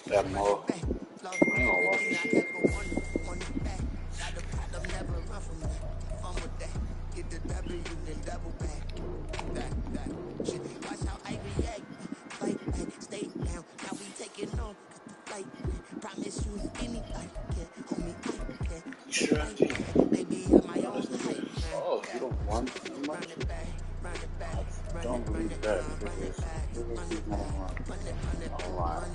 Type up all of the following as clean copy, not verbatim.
That more. I ain't gonna watch this shit. You sure, MG? Oh, this nigga. Oh, you don't want too much? I don't believe that. He's gonna run. No lie.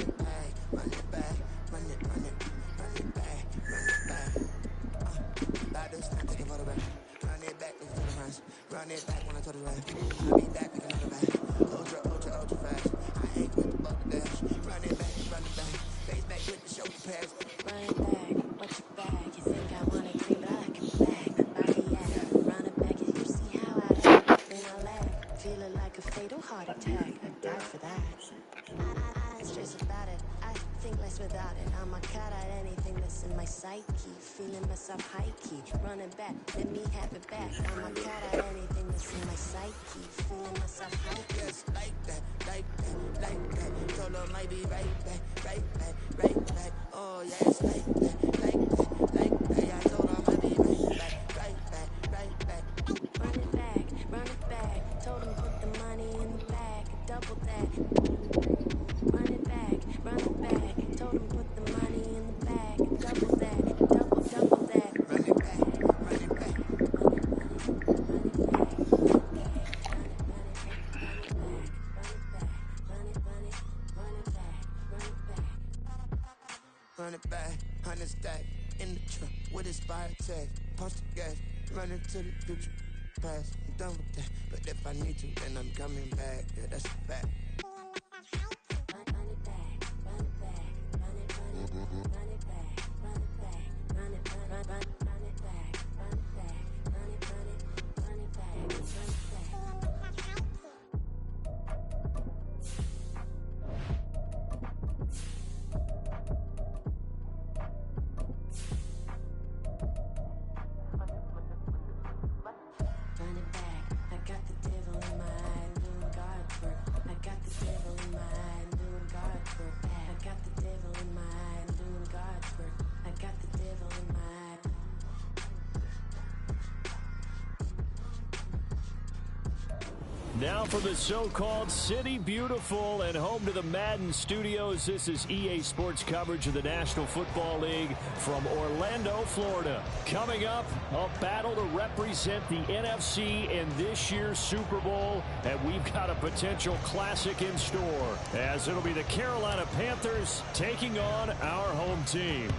Now for the so-called City Beautiful and home to the Madden studios. This is EA Sports coverage of the National Football League from Orlando, Florida. Coming up, a battle to represent the NFC in this year's Super Bowl, and we've got a potential classic in store, as it'll be the Carolina Panthers taking on our home team.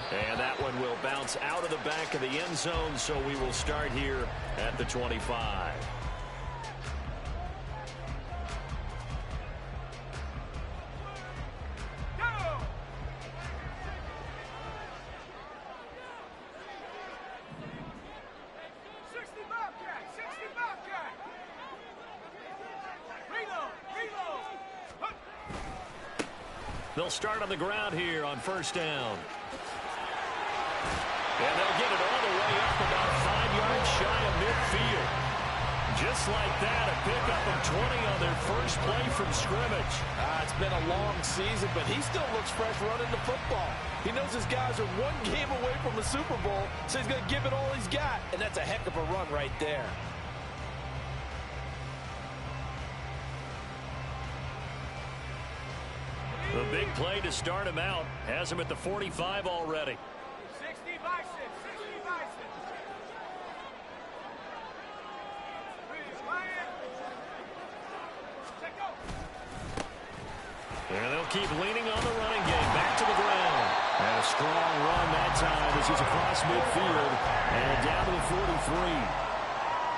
And that one will bounce out of the back of the end zone, so we will start here at the 25. They'll start on the ground here on first down. And they'll get it all the way up about 5 yards shy of midfield. Just like that, a pickup of 20 on their first play from scrimmage. It's been a long season, but he still looks fresh running the football. He knows his guys are one game away from the Super Bowl, so he's going to give it all he's got. And that's a heck of a run right there. The big play to start him out has him at the 45 already. And they'll keep leaning on the running game. Back to the ground. And a strong run that time as he's across midfield. And down to the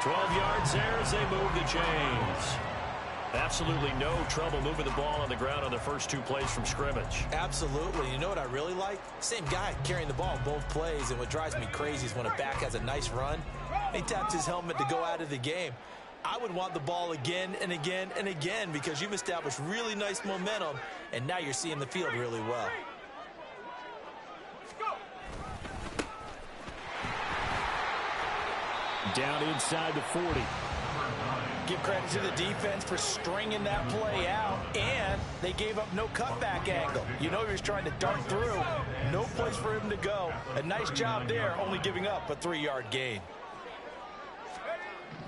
43. 12 yards there as they move the chains. Absolutely no trouble moving the ball on the ground on the first 2 plays from scrimmage. Absolutely. You know what I really like? Same guy carrying the ball both plays, and what drives me crazy is when a back has a nice run, he taps his helmet to go out of the game. I would want the ball again and again and again because you've established really nice momentum, and now you're seeing the field really well. Down inside the 40. Give credit to the defense for stringing that play out, and they gave up no cutback angle. You know he was trying to dart through. No place for him to go. A nice job there, only giving up a 3-yard gain.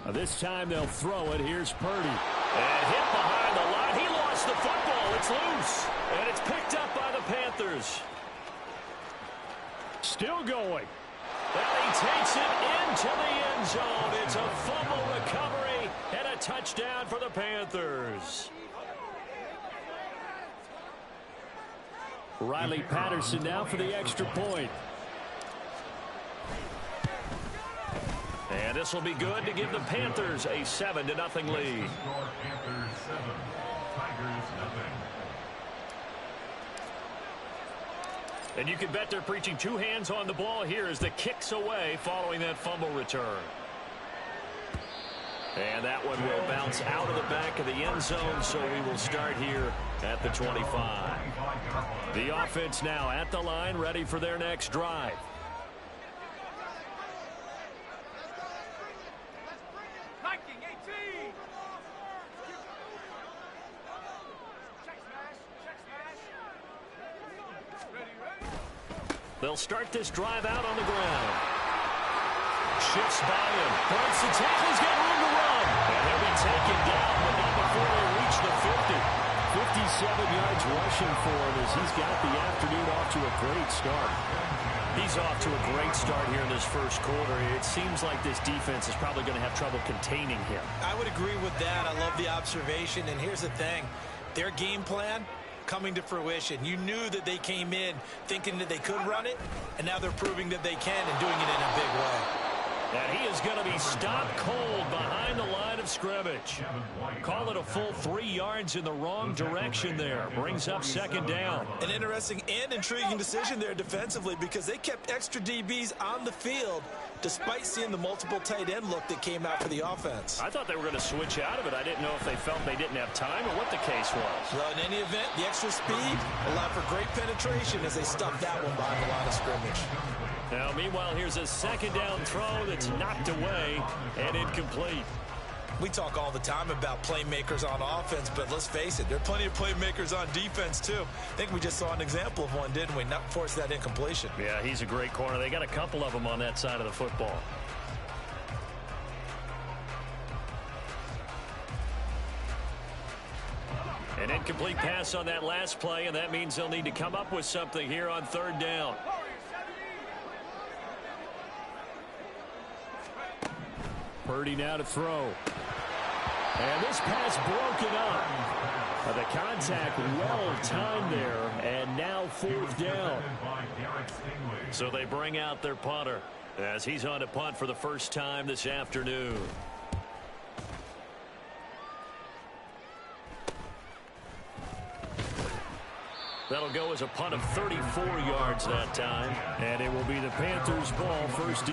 This time they'll throw it. Here's Purdy. And hit behind the line. He lost the football. It's loose. And it's picked up by the Panthers. Still going. And he takes it into the end zone. It's a fumble recovery and a touchdown for the Panthers. Riley Patterson now for the extra point. And this will be good to give the Panthers a 7-0 lead. And you can bet they're preaching two hands on the ball here as the kick's away following that fumble return. And that one will bounce out of the back of the end zone, so we will start here at the 25. The offense now at the line, ready for their next drive. They'll start this drive out on the ground. Shifts by him. Breaks the tackle. He's got room to run. And he'll be taken down, but not before they reach the 50. 57 yards rushing for him as he's got the afternoon off to a great start. He's off to a great start here in this first quarter. It seems like this defense is probably going to have trouble containing him. I would agree with that. I love the observation. And here's the thing. Their game plan coming to fruition. You knew that they came in thinking that they could run it, and now they're proving that they can and doing it in a big way. And he is going to be stopped cold behind the line of scrimmage. Call it a full 3 yards in the wrong direction there. Brings up second down. An interesting and intriguing decision there defensively because they kept extra DBs on the field despite seeing the multiple tight end look that came out for the offense. I thought they were going to switch out of it. I didn't know if they felt they didn't have time or what the case was. Well, in any event, the extra speed allowed for great penetration as they stuffed that one behind the line of scrimmage. Now, meanwhile, here's a second down throw that's knocked away and incomplete. We talk all the time about playmakers on offense, but let's face it, there are plenty of playmakers on defense, too. I think we just saw an example of one, didn't we? Not force that incompletion. Yeah, he's a great corner. They got a couple of them on that side of the football. An incomplete pass on that last play, and that means they'll need to come up with something here on third down. Purdy now to throw. And this pass broken up. The contact well timed there, and now fourth down. So they bring out their punter as he's on to punt for the first time this afternoon. That'll go as a punt of 34 yards that time, and it will be the Panthers' ball first.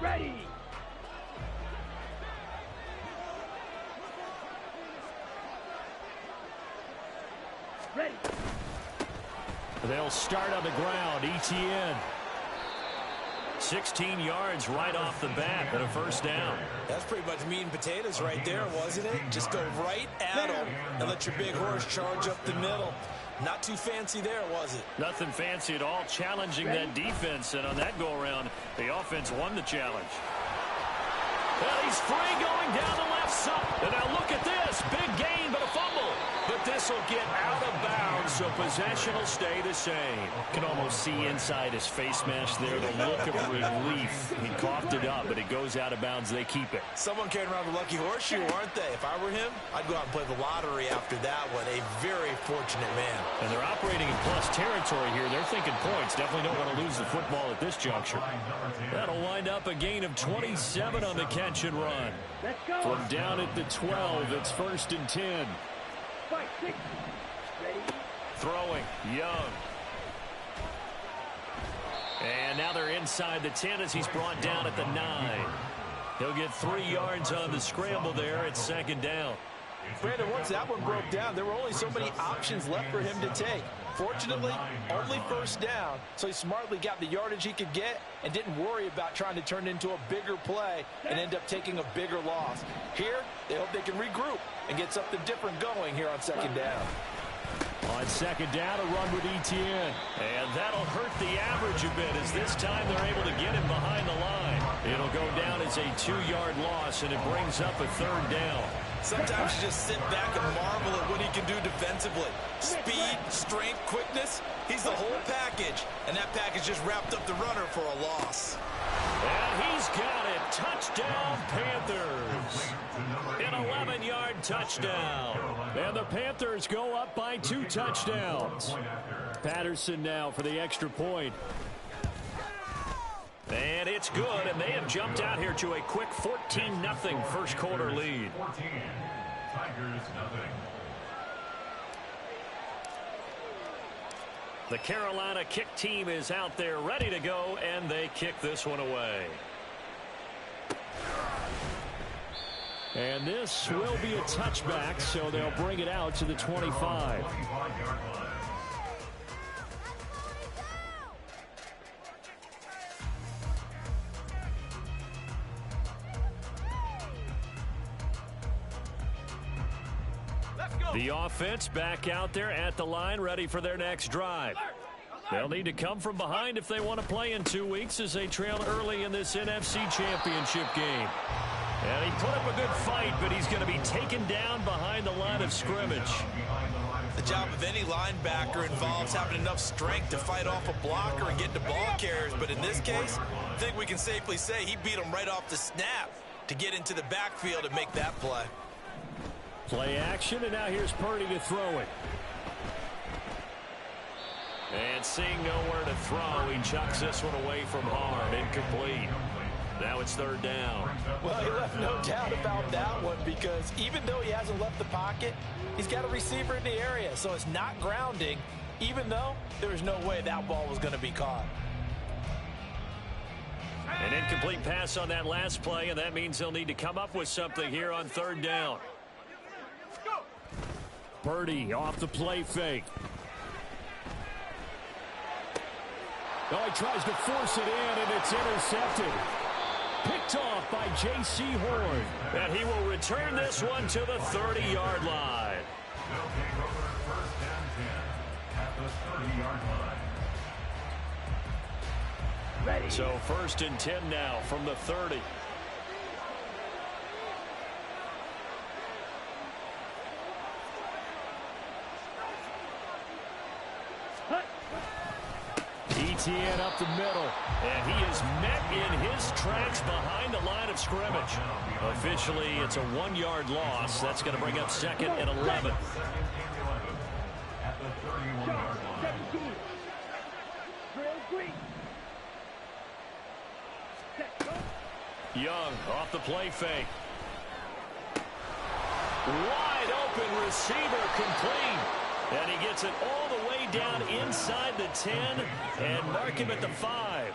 Ready. Ready. They'll start on the ground. ETN. 16 yards right off the bat and a first down. That's pretty much meat and potatoes right there, wasn't it? Just go right at them and let your big horse charge up the middle. Not too fancy there, was it? Nothing fancy at all, challenging that defense, and on that go-around, the offense won the challenge. Well, he's free going down the left side. And now look at this. Big gain, but a fumble. But this will get out of bounds, so possession will stay the same. You can almost see inside his face mask there the look of relief. He coughed it up, but it goes out of bounds. They keep it. Someone carrying around the lucky horseshoe, aren't they? If I were him, I'd go out and play the lottery after that one. A very fortunate man. And they're operating in plus territory here. They're thinking points. Definitely don't want to lose the football at this juncture. That'll wind up a gain of 27 on the catch and run. Let's go. From down at the 12, it's 1st and 10. 5, 6. Ready. Throwing, Young. And now they're inside the 10 as he's brought down at the 9. He'll get 3 yards on the scramble there at 2nd down. Brandon, once that one broke down, there were only so many options left for him to take. Fortunately, only 1st down, so he smartly got the yardage he could get and didn't worry about trying to turn it into a bigger play and end up taking a bigger loss. Here, they hope they can regroup and get something different going here on 2nd down. On 2nd down, a run with Etienne. And that'll hurt the average a bit as this time they're able to get him behind the line. It'll go down as a 2-yard loss, and it brings up a 3rd down. Sometimes you just sit back and marvel at what he can do defensively. Speed, strength, quickness, he's the whole package. And that package just wrapped up the runner for a loss. And he's got it. Touchdown, Panthers. An 11-yard touchdown. And the Panthers go up by 2 touchdowns. Patterson now for the extra point. And it's good, and they have jumped out here to a quick 14-0 first quarter lead. The Carolina kick team is out there ready to go, and they kick this one away. And this will be a touchback, so they'll bring it out to the 25. The offense back out there at the line, ready for their next drive. They'll need to come from behind if they want to play in 2 weeks as they trail early in this NFC Championship game. And he put up a good fight, but he's going to be taken down behind the line of scrimmage. The job of any linebacker involves having enough strength to fight off a blocker and get to ball carriers. But in this case, I think we can safely say he beat him right off the snap to get into the backfield and make that play. Play action, and now here's Purdy to throw it. And seeing nowhere to throw, he chucks this one away from harm. Incomplete. Now it's 3rd down. Well, he left no doubt about that one because even though he hasn't left the pocket, he's got a receiver in the area. So it's not grounding, even though there was no way that ball was going to be caught. An incomplete pass on that last play, and that means they'll need to come up with something here on 3rd down. Purdy off the play fake. Oh, he tries to force it in, and it's intercepted. Picked off by J.C. Horn. And he will return this one to the 30-yard line. Ready. So 1st and 10 now from the 30. Etienne up the middle, and he is met in his tracks behind the line of scrimmage. Officially, it's a 1-yard loss. That's going to bring up 2nd and 11. 17. Drill green. Set, go. Young off the play fake. Wide open receiver complete. And he gets it all the way down inside the 10 and mark him at the 5.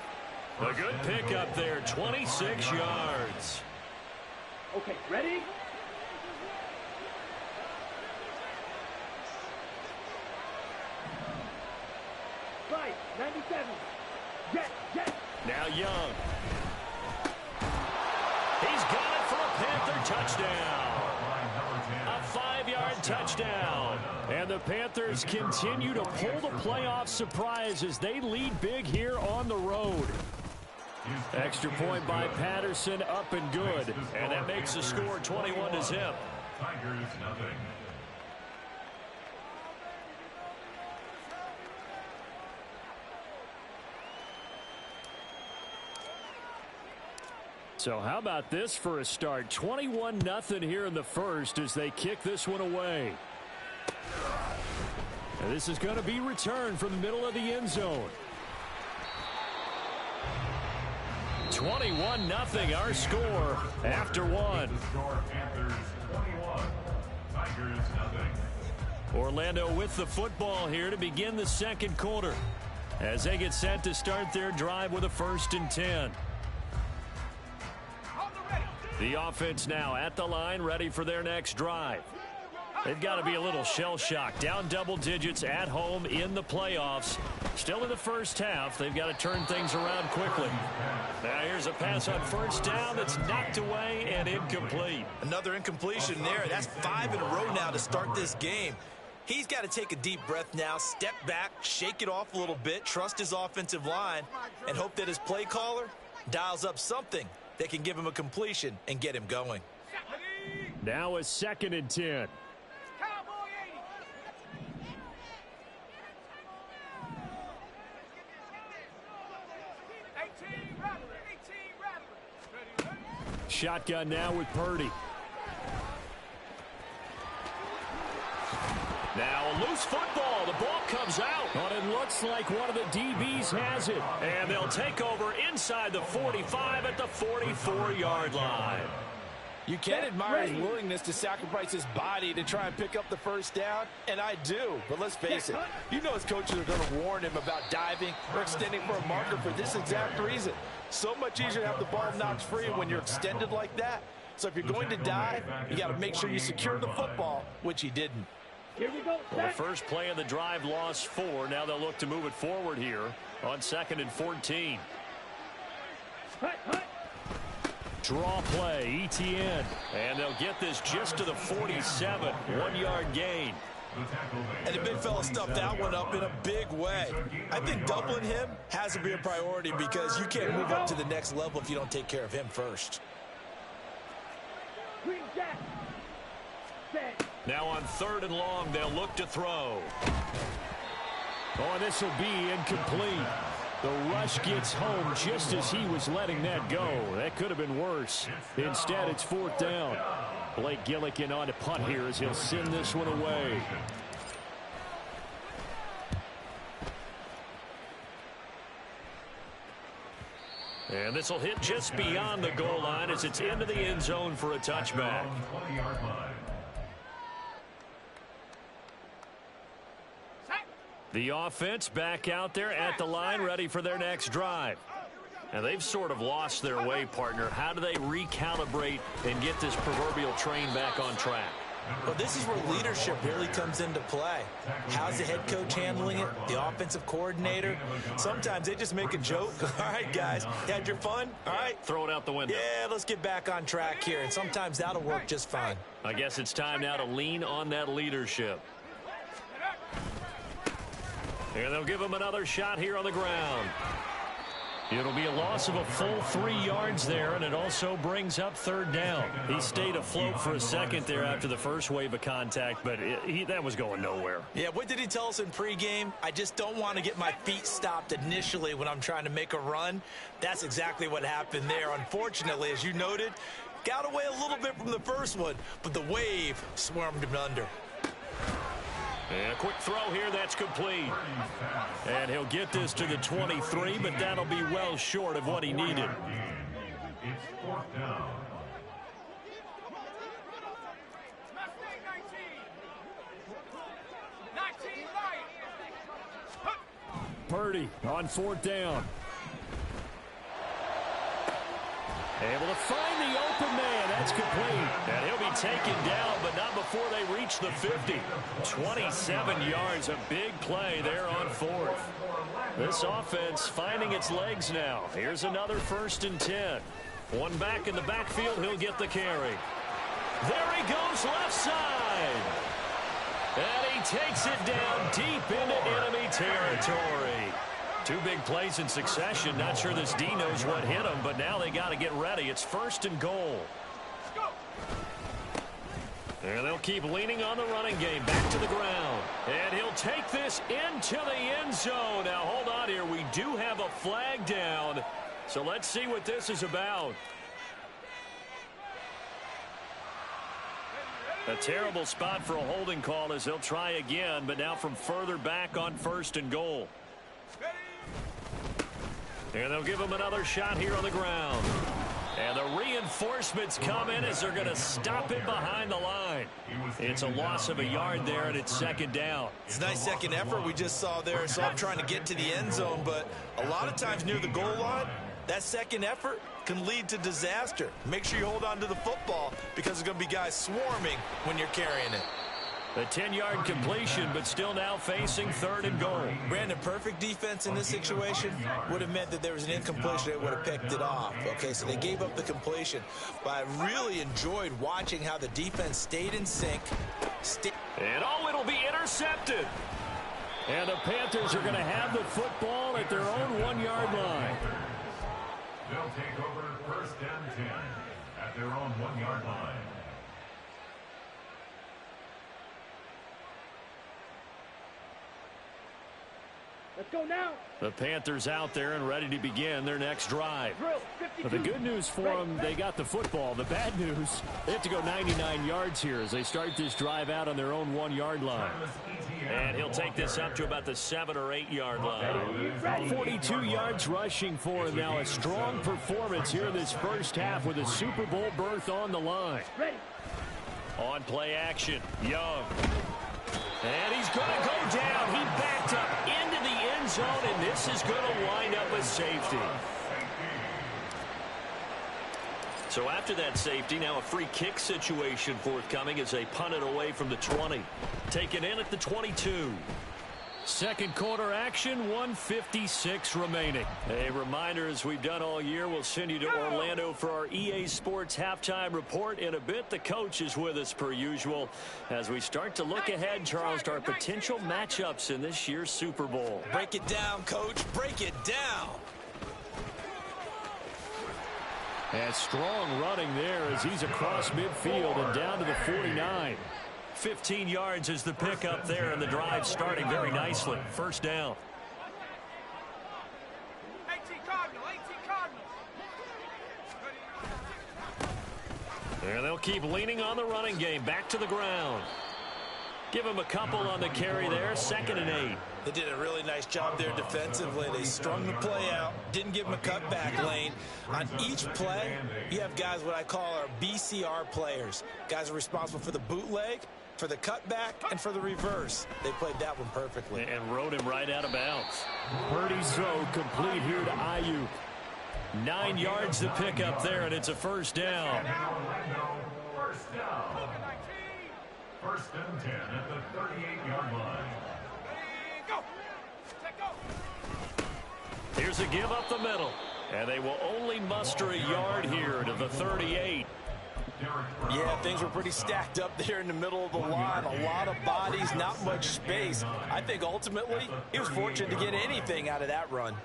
A good pickup there, 26 yards. Okay, ready? Right, 97. Jet. Now Young. He's got it for a Panther touchdown. A 5-yard touchdown. And the Panthers continue to pull the playoff surprise as they lead big here on the road. Extra point by Patterson, up and good. And that makes the score 21-0. Tigers nothing. So how about this for a start? 21-0 here in the first as they kick this one away. And this is going to be returned from the middle of the end zone. 21-0 our score after one. Panthers 21. Tigers nothing. Orlando with the football here to begin the second quarter as they get set to start their drive with a 1st and 10. The offense now at the line, ready for their next drive. They've got to be a little shell-shocked. Down double digits at home in the playoffs. Still in the first half. They've got to turn things around quickly. Now here's a pass on 1st down that's knocked away and incomplete. Another incompletion there. That's 5 in a row now to start this game. He's got to take a deep breath now, step back, shake it off a little bit, trust his offensive line, and hope that his play caller dials up something that can give him a completion and get him going. Now a 2nd and 10. Shotgun now with Purdy. Now a loose football. The ball comes out. But it looks like one of the DBs has it. And they'll take over inside the 45 at the 44-yard line. You can admire his willingness to sacrifice his body to try and pick up the 1st down, and I do. But let's face it, you know his coaches are going to warn him about diving or extending for a marker for this exact reason. So much easier to have the ball knocked free when you're extended like that. So if you're going to dive, you got to make sure you secure the football, which he didn't. Here we go. Well, the first play of the drive lost 4. Now they'll look to move it forward here on 2nd and 14. Draw play, ETN. And they'll get this just to the 47. 1-yard gain. And the big fella stuffed that one up in a big way. I think doubling him has to be a priority because you can't move up to the next level if you don't take care of him first. Now on 3rd and long, they'll look to throw. Oh, and this will be incomplete. The rush gets home just as he was letting that go. That could have been worse. Instead, it's 4th down. Blake Gillikin on to punt here as he'll send this one away. And this will hit just beyond the goal line as it's into the end zone for a touchback. The offense back out there at the line, ready for their next drive. And they've sort of lost their way, partner. How do they recalibrate and get this proverbial train back on track? Well, this is where leadership really comes into play. How's the head coach handling it? The offensive coordinator? Sometimes they just make a joke. All right, guys, you had your fun? All right. Throw it out the window. Yeah, let's get back on track here. And sometimes that'll work just fine. I guess it's time now to lean on that leadership. And they'll give him another shot here on the ground. It'll be a loss of a full 3 yards there, and it also brings up 3rd down. He stayed afloat for a second there after the first wave of contact, but that was going nowhere. Yeah, what did he tell us in pregame? I just don't want to get my feet stopped initially when I'm trying to make a run. That's exactly what happened there. Unfortunately, as you noted, got away a little bit from the first one, but the wave swarmed him under. And a quick throw here, that's complete. And he'll get this to the 23, but that'll be well short of what he needed. It's 4th down. Purdy on 4th down. Able to find the open man. That's complete. And he'll be taken down, but not before they reach the 50. 27 yards, a big play there on 4th. This offense finding its legs now. Here's another 1st and 10. One back in the backfield, he'll get the carry. There he goes left side. And he takes it down deep into enemy territory. Two big plays in succession. Not sure this D knows what hit him, but now they got to get ready. It's 1st and goal. And they'll keep leaning on the running game. Back to the ground. And he'll take this into the end zone. Now, hold on here. We do have a flag down. So let's see what this is about. A terrible spot for a holding call as he'll try again, but now from further back on 1st and goal. And they'll give him another shot here on the ground. And the reinforcements come in as they're going to stop him behind the line. It's a loss of a yard there, and it's 2nd down. It's a nice second effort we just saw there. So I'm trying to get to the end zone, but a lot of times near the goal line, that second effort can lead to disaster. Make sure you hold on to the football because there's going to be guys swarming when you're carrying it. A 10-yard completion, but still now facing 3rd and goal. Brandon, perfect defense in this situation would have meant that there was an incompletion. They would have picked it off. Okay, so they gave up the completion. But I really enjoyed watching how the defense stayed in sync. And it'll be intercepted. And the Panthers are going to have the football at their own 1-yard line. They'll take over 1st and 10 at their own 1-yard line. Let's go now. The Panthers out there and ready to begin their next drive. But the good news for them, they got the football. The bad news, they have to go 99 yards here as they start this drive out on their own 1-yard line. And he'll take this up to about the 7 or 8 yard line. 42 yards rushing for him now. A strong performance here in this first half with a Super Bowl berth on the line. On play action, Young. And he's going to go down. He backed up into the end zone, and this is going to wind up a safety. So after that safety, now a free kick situation forthcoming as they punt it away from the 20. Taken in at the 22. Second quarter action, 1:56 remaining. A reminder, as we've done all year, we'll send you to Orlando for our EA Sports halftime report. In a bit, the coach is with us per usual as we start to look ahead, Charles, to our potential matchups in this year's Super Bowl. Break it down, Coach. Break it down. And strong running there as he's across midfield and down to the 49. 15 yards is the pickup there, and the drive starting very nicely. 1st down. 18 Cardinal, 18 Cardinal. And they'll keep leaning on the running game. Back to the ground. Give him a couple on the carry there. 2nd and 8. They did a really nice job there defensively. They strung the play out, didn't give him a cutback lane. On each play, you have guys what I call our BCR players. Guys are responsible for the bootleg, for the cutback, and for the reverse. They played that one perfectly. And rode him right out of bounds. Purdy's throw complete here to Ayuk. 9 yards to pick up there, and it's a 1st down. First down. 1st and 10 at the 38-yard line. Here's a give up the middle. And they will only muster a yard here to the 38. Yeah, things were pretty stacked up there in the middle of the line. A lot of bodies, not much space. I think ultimately he was fortunate to get anything out of that run.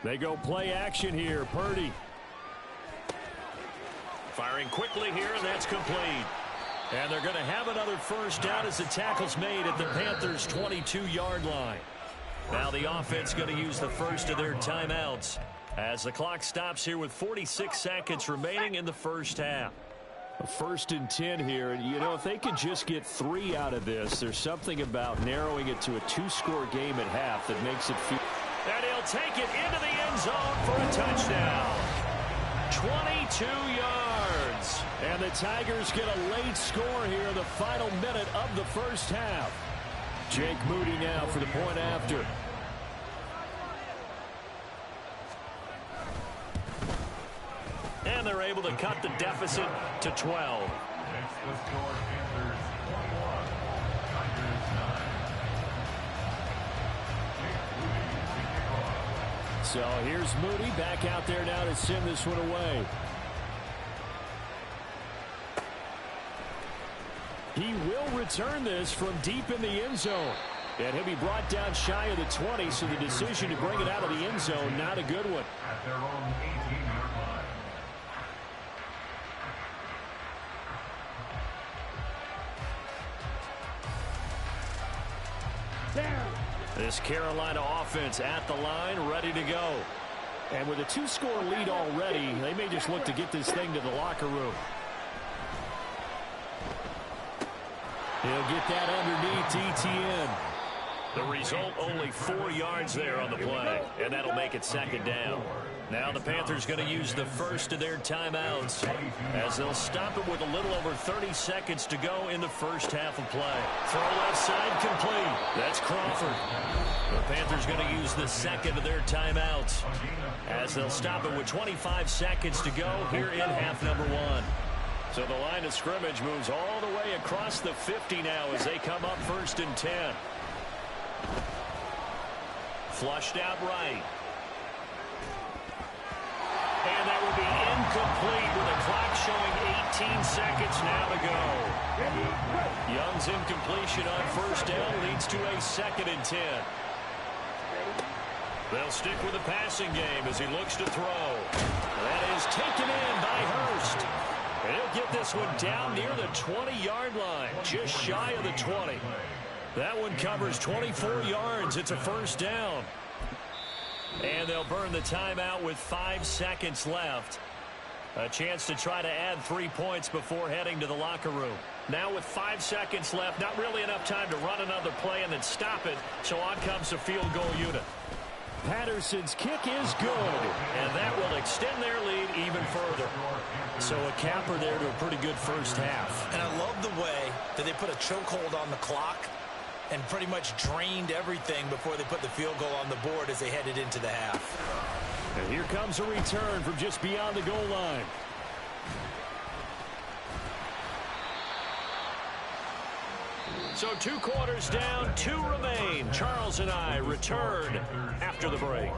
They go play action here. Purdy. Firing quickly here, and that's complete. And they're going to have another 1st down as the tackle's made at the Panthers' 22-yard line. Now the offense going to use the first of their timeouts as the clock stops here with 46 seconds remaining in the first half. A 1st and 10 here, and you know, if they could just get 3 out of this, there's something about narrowing it to a 2-score game at half that makes it feel. And he'll take it into the end zone for a touchdown. 22 yards. And the Tigers get a late score here in the final minute of the first half. Jake Moody now for the point after. And they're able to cut the deficit to 12. Next, the score, Panthers 21, Tigers 9. So here's Moody back out there now to send this one away. return this from deep in the end zone. And he'll be brought down shy of the 20, so the decision to bring it out of the end zone, not a good one. At their own 18-yard line. Down. This Carolina offense at the line, ready to go. And with a 2-score lead already, they may just look to get this thing to the locker room. He'll get that underneath ETN. The result, only 4 yards there on the play, and that'll make it second down. Now the Panthers going to use the first of their timeouts as they'll stop it with a little over 30 seconds to go in the first half of play. Throw left side complete. That's Crawford. The Panthers going to use the second of their timeouts as they'll stop it with 25 seconds to go here in half number 1. So the line of scrimmage moves all the way across the 50 now as they come up 1st and 10. Flushed out right. And that will be incomplete with a clock showing 18 seconds now to go. Young's incompletion on 1st down leads to a 2nd and 10. They'll stick with the passing game as he looks to throw. That is taken in by Hurst. And he'll get this one down near the 20-yard line, just shy of the 20. That one covers 24 yards. It's a 1st down. And they'll burn the timeout with 5 seconds left. A chance to try to add 3 points before heading to the locker room. Now with 5 seconds left, not really enough time to run another play and then stop it. So on comes the field goal unit. Patterson's kick is good, and that will extend their lead even further. So a capper there to a pretty good first half. And I love the way that they put a chokehold on the clock and pretty much drained everything before they put the field goal on the board as they headed into the half. And here comes a return from just beyond the goal line. So 2 quarters down, 2 remain. Charles and I return after the break.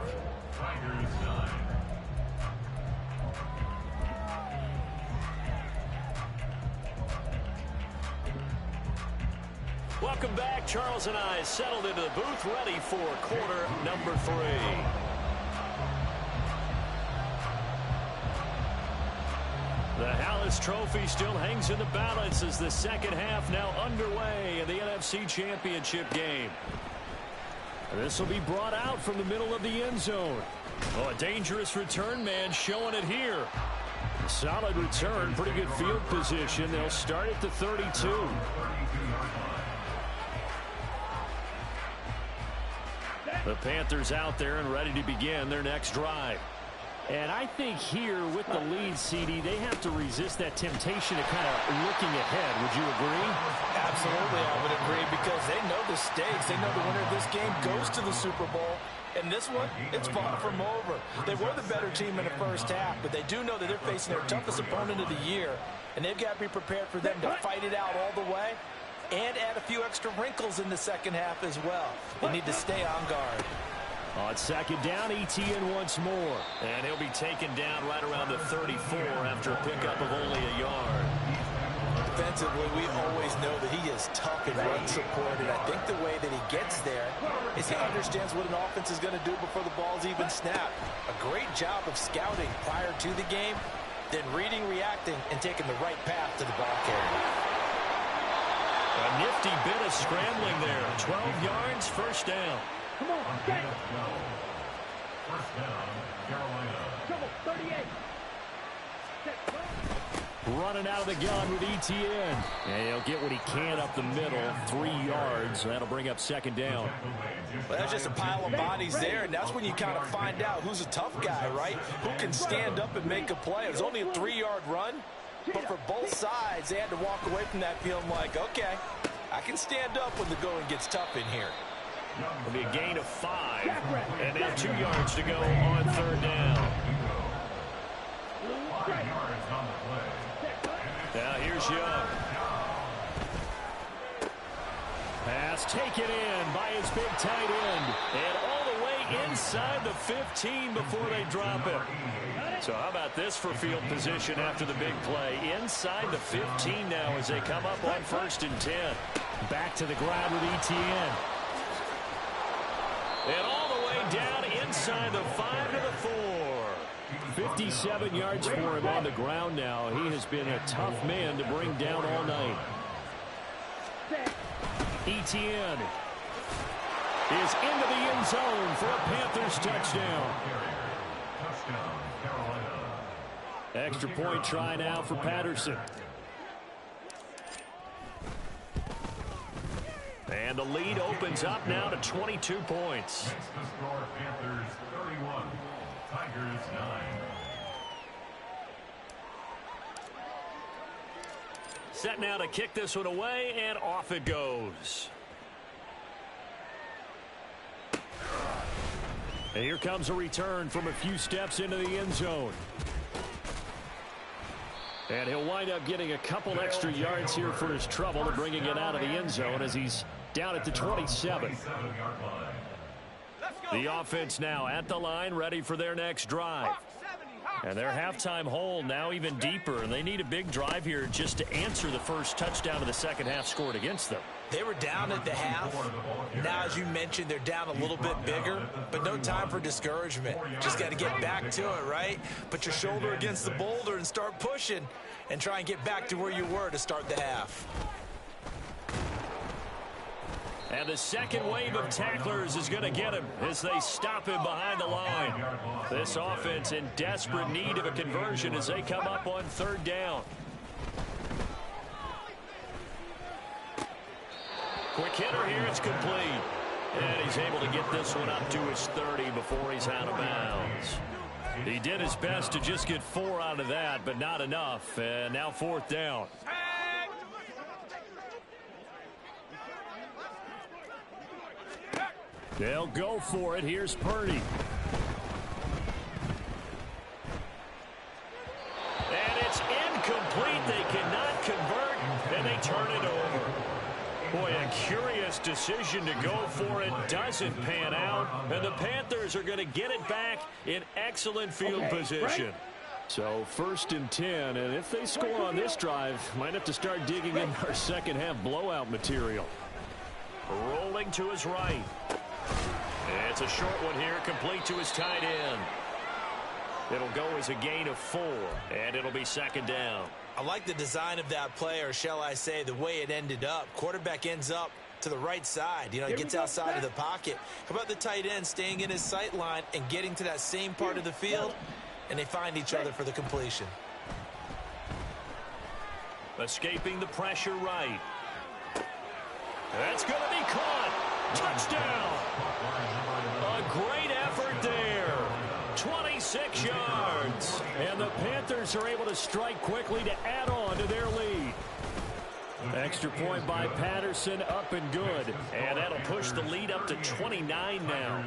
Welcome back. Charles and I settled into the booth, ready for quarter number 3. The Hallis Trophy still hangs in the balance as the second half now underway in the NFC Championship game. This will be brought out from the middle of the end zone. Oh, a dangerous return man showing it here. Solid return, pretty good field position. They'll start at the 32. The Panthers out there and ready to begin their next drive. And I think here with the lead, CD, they have to resist that temptation of kind of looking ahead. Would you agree? Absolutely, I would agree, because they know the stakes. They know the winner of this game goes to the Super Bowl. And this one, it's far from over. They were the better team in the first half, but they do know that they're facing their toughest opponent of the year. And they've got to be prepared for them to fight it out all the way and add a few extra wrinkles in the second half as well. They need to stay on guard. On second down, ETN once more. And he'll be taken down right around the 34 after a pickup of only a yard. Defensively, we always know that he is tough in run support, and I think the way that he gets there is he understands what an offense is going to do before the ball's even snapped. A great job of scouting prior to the game, then reading, reacting, and taking the right path to the ball carrier. A nifty bit of scrambling there. 12 yards, 1st down. Come on, get it. 1st down, Carolina. Trouble, 38. Set, go. Running out of the gun with ETN. And he'll get what he can up the middle. 3 yards. That'll bring up 2nd down. Well, that's just a pile of bodies there, and that's when you kind of find out who's a tough guy, right? Who can stand up and make a play. It was only a 3-yard run, but for both sides, they had to walk away from that feeling like, okay, I can stand up when the going gets tough in here. It'll be a gain of 5. And now 2 yards to go on 3rd down. 5 yards on the play. Now here's Young. Pass taken in by his big tight end. And all the way inside the 15 before they drop it. So how about this for field position after the big play? Inside the 15 now as they come up on 1st and 10. Back to the ground with Etienne. And all the way down inside the 5 to the 4. 57 yards for him on the ground now. He has been a tough man to bring down all night. Etienne is into the end zone for a Panthers touchdown. Extra point try now for Patterson. And the lead opens up now to 22 points. Next to score, Panthers 31, Tigers 9. Set now to kick this one away, and off it goes. And here comes a return from a few steps into the end zone. And he'll wind up getting a couple extra yards here for his trouble and bringing it out of the end zone as he's down at the 27. The offense now at the line, ready for their next drive. And their halftime hole now even deeper, and they need a big drive here just to answer the first touchdown of the second half scored against them. They were down at the half. Now, as you mentioned, they're down a little bit bigger, but no time for discouragement. Just got to get back to it, right? Put your shoulder against the boulder and start pushing and try and get back to where you were to start the half. And the second wave of tacklers is going to get him as they stop him behind the line. This offense in desperate need of a conversion as they come up on 3rd down. Quick hitter here, it's complete. And he's able to get this one up to his 30 before he's out of bounds. He did his best to just get 4 out of that, but not enough. And now 4th down. They'll go for it. Here's Purdy. And it's incomplete. They cannot convert, and they turn it over. Boy, a curious decision to go for it. Doesn't pan out, and the Panthers are going to get it back in excellent field position. So 1st and 10, and if they score on this drive, might have to start digging in our second half blowout material. Rolling to his right. It's a short one here, complete to his tight end. It'll go as a gain of 4, and it'll be 2nd down. I like the design of that play, or shall I say the way it ended up. Quarterback ends up to the right side. You know, he gets outside of the pocket. How about the tight end staying in his sight line and getting to that same part of the field, and they find each other for the completion. Escaping the pressure right. That's going to be caught. Touchdown. A great effort there. 26 yards. And the Panthers are able to strike quickly to add on to their lead. Extra point by Patterson, up and good. And that'll push the lead up to 29 now.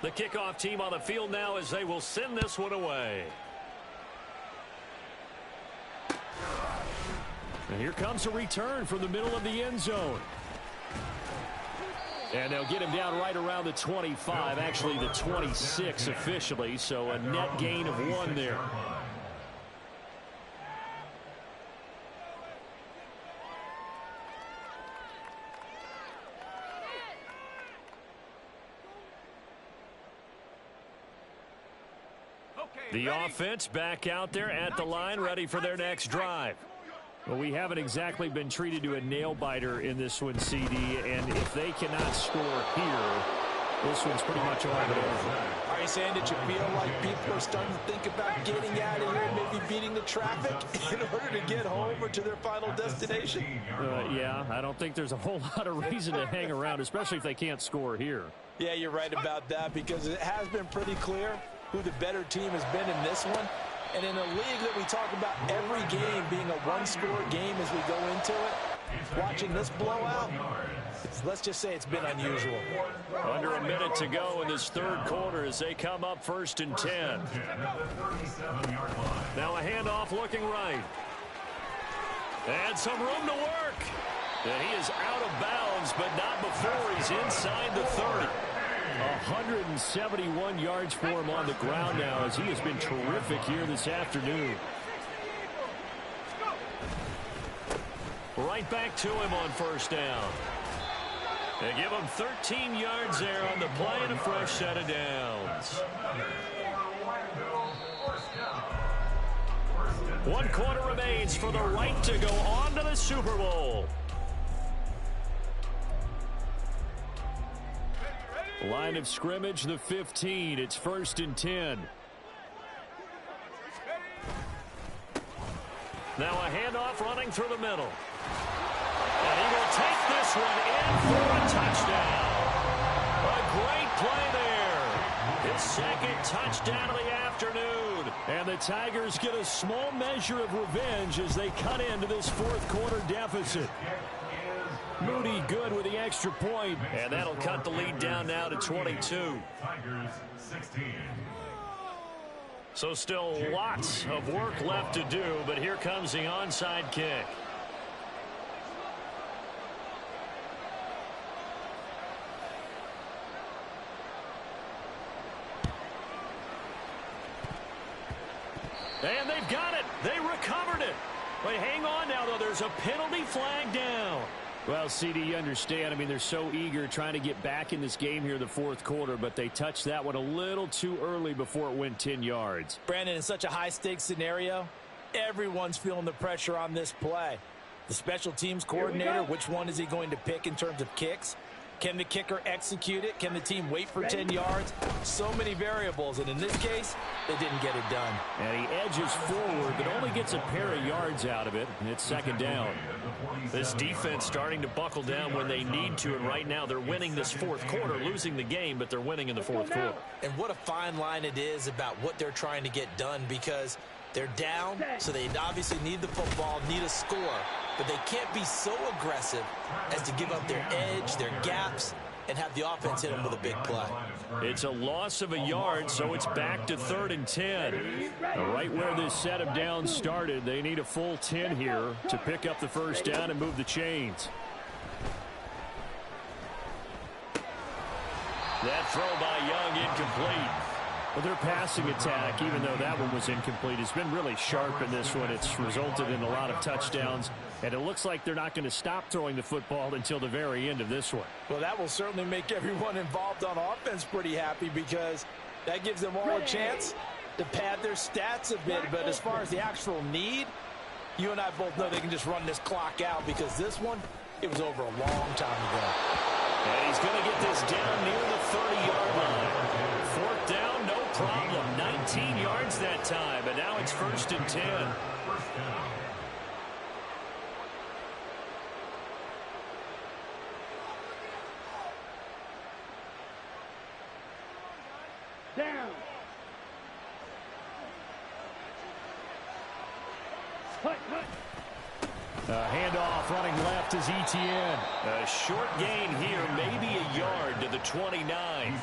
The kickoff team on the field now as they will send this one away. And here comes a return from the middle of the end zone. And they'll get him down right around the 25, actually the 26 officially, so a net gain of 1 there. The offense back out there at the line, ready for their next drive. Well, we haven't exactly been treated to a nail-biter in this one, CD, and if they cannot score here, this one's pretty much all but over. Are you saying that you feel like people are starting to think about getting out of here and maybe beating the traffic in order to get home or to their final destination? Yeah, I don't think there's a whole lot of reason to hang around, especially if they can't score here. Yeah, you're right about that, because it has been pretty clear who the better team has been in this one. And in a league that we talk about every game being a one-score game as we go into it, watching this blowout, let's just say it's been unusual. Under a minute to go in this 3rd quarter as they come up 1st and 10. Now a handoff looking right. And some room to work. And he is out of bounds, but not before he's inside the 30. 171 yards for him on the ground now, as he has been terrific here this afternoon. Right back to him on first down. They give him 13 yards there on the play and a fresh set of downs. 1 quarter remains for the right to go on to the Super Bowl. Line of scrimmage, the 15. It's 1st and 10. Now a handoff running through the middle. And he will take this one in for a touchdown. A great play there. His second touchdown of the afternoon. And the Tigers get a small measure of revenge as they cut into this 4th quarter deficit. Moody good with the extra point, and that'll cut the lead down now to 22. Tigers 16. So still lots of work left to do, but here comes the onside kick. And they've got it. They recovered it. Wait, hang on now, though. There's a penalty flag down. Well, CD, you understand. I mean, they're so eager trying to get back in this game here in the 4th quarter, but they touched that one a little too early before it went 10 yards. Brandon, in such a high-stakes scenario, everyone's feeling the pressure on this play. The special teams coordinator, which one is he going to pick in terms of kicks? Can the kicker execute it? Can the team wait for 10 yards? So many variables, and in this case, they didn't get it done. And he edges forward, but only gets a pair of yards out of it, and it's 2nd down. This defense starting to buckle down when they need to, and right now they're winning this 4th quarter, losing the game, but they're winning in the 4th quarter. And what a fine line it is about what they're trying to get done, because they're down, so they obviously need the football, need a score, but they can't be so aggressive as to give up their edge, their gaps, and have the offense hit them with a big play. It's a loss of a yard, so it's back to 3rd and 10. Right where this set of downs started, they need a full 10 here to pick up the first down and move the chains. That throw by Young incomplete. Well, their passing attack, even though that one was incomplete, has been really sharp in this one. It's resulted in a lot of touchdowns, and it looks like they're not going to stop throwing the football until the very end of this one. Well, that will certainly make everyone involved on offense pretty happy, because that gives them all a chance to pad their stats a bit. But as far as the actual need, you and I both know they can just run this clock out, because this one, it was over a long time ago. And he's going to get this down near the 30-yard line. 4th down, no problem. 19 yards that time, but now it's 1st and 10. Down. Hut. Handoff running left is Etienne. A short gain here, maybe a yard to the 29.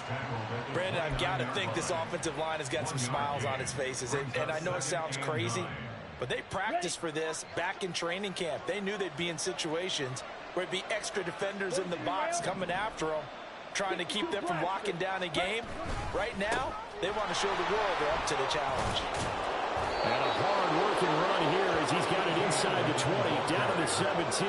Brandon, I've got to think this offensive line has got some smiles on its faces. And I know it sounds crazy, but they practiced for this back in training camp. They knew they'd be in situations where it'd be extra defenders in the box coming after them, trying to keep them from locking down a game. Right now, they want to show the world they're up to the challenge. And a hard-working run here as he's got it inside the 20, down to the 17.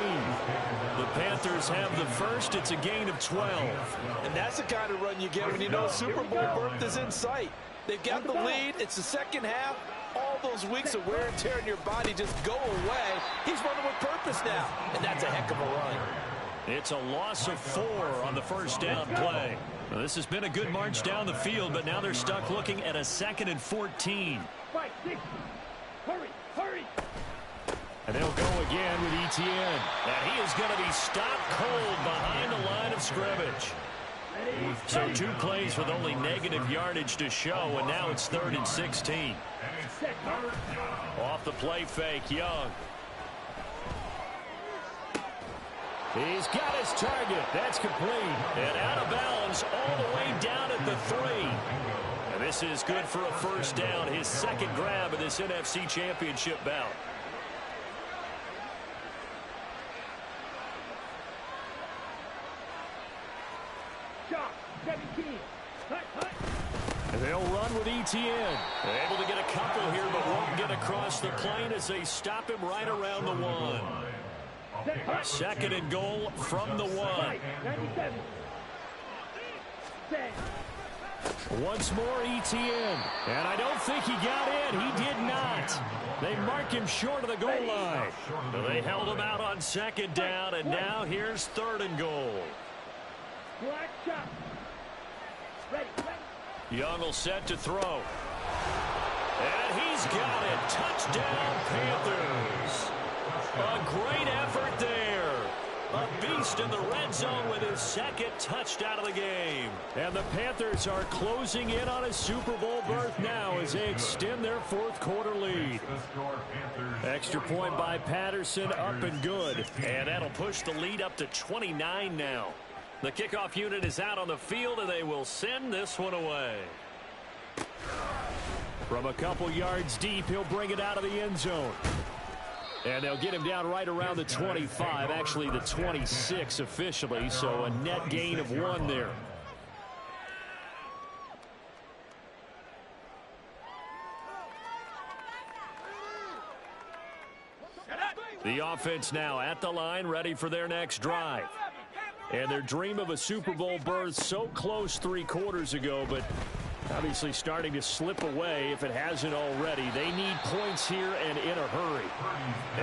The Panthers have the first. It's a gain of 12. And that's the kind of run you get when you know Super Bowl berth is in sight. They've got the lead. It's the second half. All those weeks of wear and tear in your body just go away. He's running with purpose now, and that's a heck of a run. It's a loss of 4 on the first down play. Well, this has been a good march down the field, but now they're stuck looking at a 2nd and 14. Hurry. And they'll go again with Etienne. And he is going to be stopped cold behind the line of scrimmage. So 2 plays with only negative yardage to show, and now it's 3rd and 16. Off the play fake, Young. He's got his target. That's complete. And out of bounds all the way down at the 3. And this is good for a first down, his 2nd grab of this NFC Championship bout. 17. Hut, hut. And they'll run with Etienne. Able to get a couple here, but won't get across the plane as they stop him right around the 1. Second and goal from the 1. 97. Set. Once more Etienne. And I don't think he got in. He did not. They mark him short of the goal line. They held him out on second down, and now here's third and goal. Black shot. Ready, ready. Young will set to throw. And he's got it. Touchdown, Panthers. A great effort there. A beast in the red zone with his second touchdown of the game. And the Panthers are closing in on a Super Bowl berth now as they extend their fourth quarter lead. Extra point by Patterson, up and good. And that'll push the lead up to 29 now. The kickoff unit is out on the field, and they will send this one away. From a couple yards deep, he'll bring it out of the end zone. And they'll get him down right around the 25, actually the 26 officially, so a net gain of 1 there. The offense now at the line, ready for their next drive. And their dream of a Super Bowl berth so close 3 quarters ago, but obviously starting to slip away if it hasn't already. They need points here and in a hurry.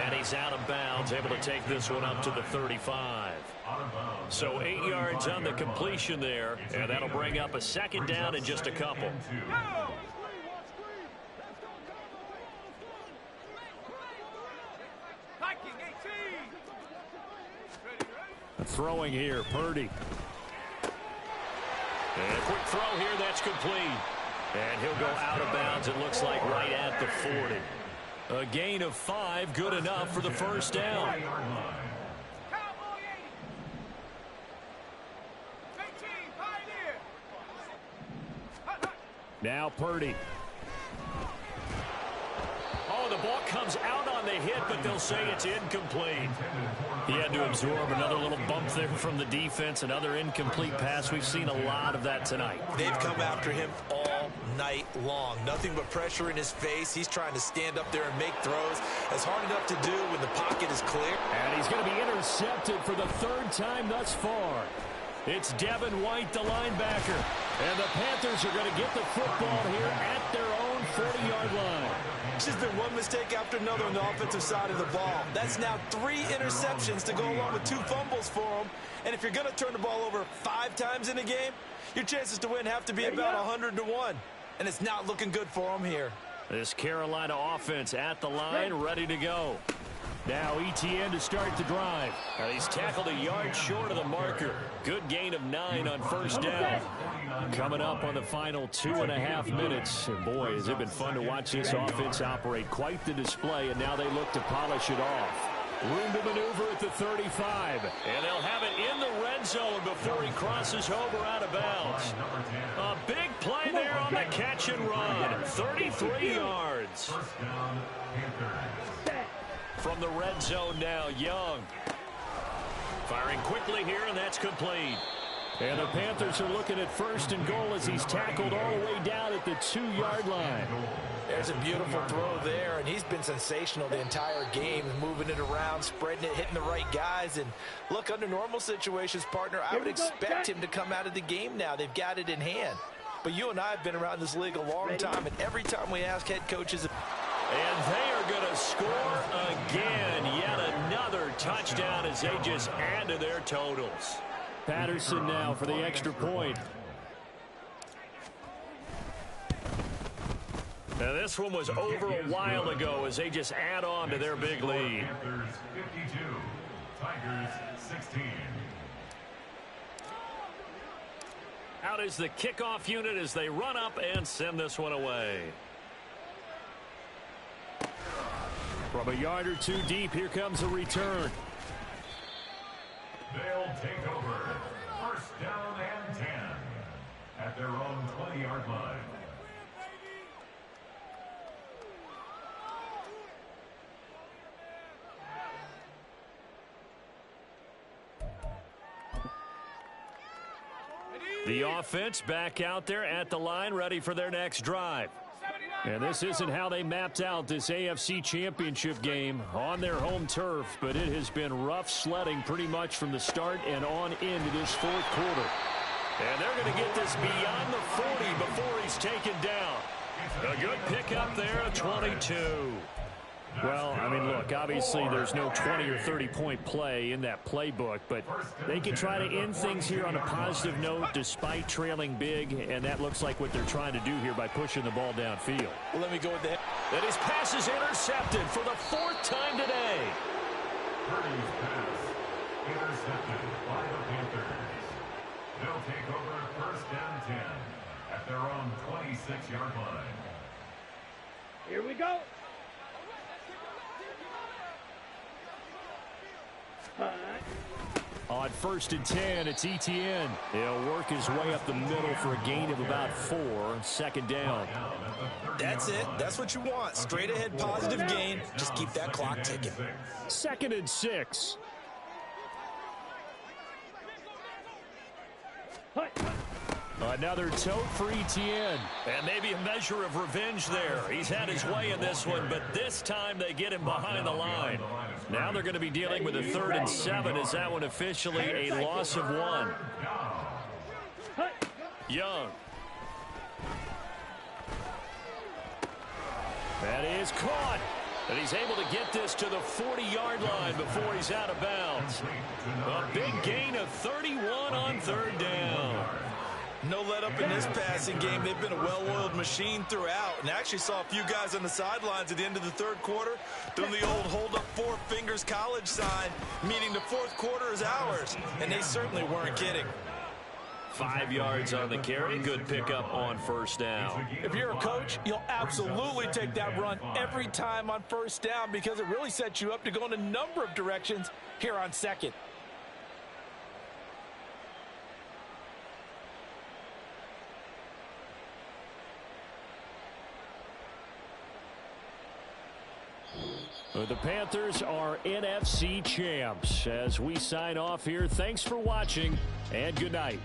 And he's out of bounds, able to take this one up to the 35. So 8 yards on the completion there, and that'll bring up a second down in just a couple. Throwing here, Purdy. And a quick throw here, that's complete. And he'll go out of bounds, it looks like right at the 40. A gain of 5, good enough for the first down. Now Purdy. Oh, the ball comes out on the hit, but they'll say it's incomplete. He had to absorb another little bump there from the defense, another incomplete pass. We've seen a lot of that tonight. They've come after him all night long. Nothing but pressure in his face. He's trying to stand up there and make throws. It's hard enough to do when the pocket is clear. And he's going to be intercepted for the 3rd time thus far. It's Devin White, the linebacker. And the Panthers are going to get the football here at their own 40-yard line. It's just been one mistake after another on the offensive side of the ball. That's now 3 interceptions to go along with 2 fumbles for them. And if you're going to turn the ball over 5 times in a game, your chances to win have to be about 100 to 1. And it's not looking good for them here. This Carolina offense at the line, ready to go. Now Etienne to start the drive. He's tackled a yard short of the marker. Good gain of 9 on first down. Coming up on the final 2.5 minutes. And boy, has it been fun to watch this offense operate. Quite the display, and now they look to polish it off. Room to maneuver at the 35. And they'll have it in the red zone before he crosses over out of bounds. A big play there on the catch and run. 33 yards. From the red zone now, Young. Firing quickly here, and that's complete. And the Panthers are looking at 1st and goal as he's tackled all the way down at the 2-yard line. There's a beautiful throw there, and he's been sensational the entire game, moving it around, spreading it, hitting the right guys. And look, under normal situations, partner, I would expect him to come out of the game now. They've got it in hand. But you and I have been around this league a long time, and every time we ask head coaches... And they are going to score again. Yet another touchdown as they just add to their totals. Patterson now for the extra point. Now this one was over a while ago as they just add on to their big lead. Panthers 52, Tigers 16. Out is the kickoff unit as they run up and send this one away. From a yard or 2 deep, here comes a return. They'll take over. First down and 10 at their own 20-yard line. The offense back out there at the line, ready for their next drive. And this isn't how they mapped out this AFC Championship game on their home turf, but it has been rough sledding pretty much from the start and on into this fourth quarter. And they're going to get this beyond the 40 before he's taken down. A good pickup there, 22. Well, I mean, look, obviously there's no 20 or 30-point play in that playbook, but they can try to end things here on a positive note despite trailing big, and that looks like what they're trying to do here by pushing the ball downfield. Well, let me go with that. And his pass is intercepted for the fourth time today. Purdy's pass intercepted by the Panthers. They'll take over first and 10 at their own 26-yard line. Here we go. On first and 10, it's Etienne. He'll work his way up the middle for a gain of about 4. Second down. That's it. That's what you want. Straight ahead positive gain. Just keep that clock ticking. Second and 6. Another tote for Etienne. And maybe a measure of revenge there. He's had his way in this one, but this time they get him behind the line. Now they're going to be dealing with a 3rd and 7 as that one officially a loss of 1. Young. That is caught. And he's able to get this to the 40-yard line before he's out of bounds. A big gain of 31 on 3rd down. No let up in this passing game. They've been a well-oiled machine throughout. And actually saw a few guys on the sidelines at the end of the 3rd quarter doing the old hold up 4 fingers college sign, meaning the 4th quarter is ours. And they certainly weren't kidding. 5 yards on the carry. Good pickup on first down. If you're a coach, you'll absolutely take that run every time on first down because it really sets you up to go in a number of directions here on second. The Panthers are NFC champs. As we sign off here, thanks for watching and good night.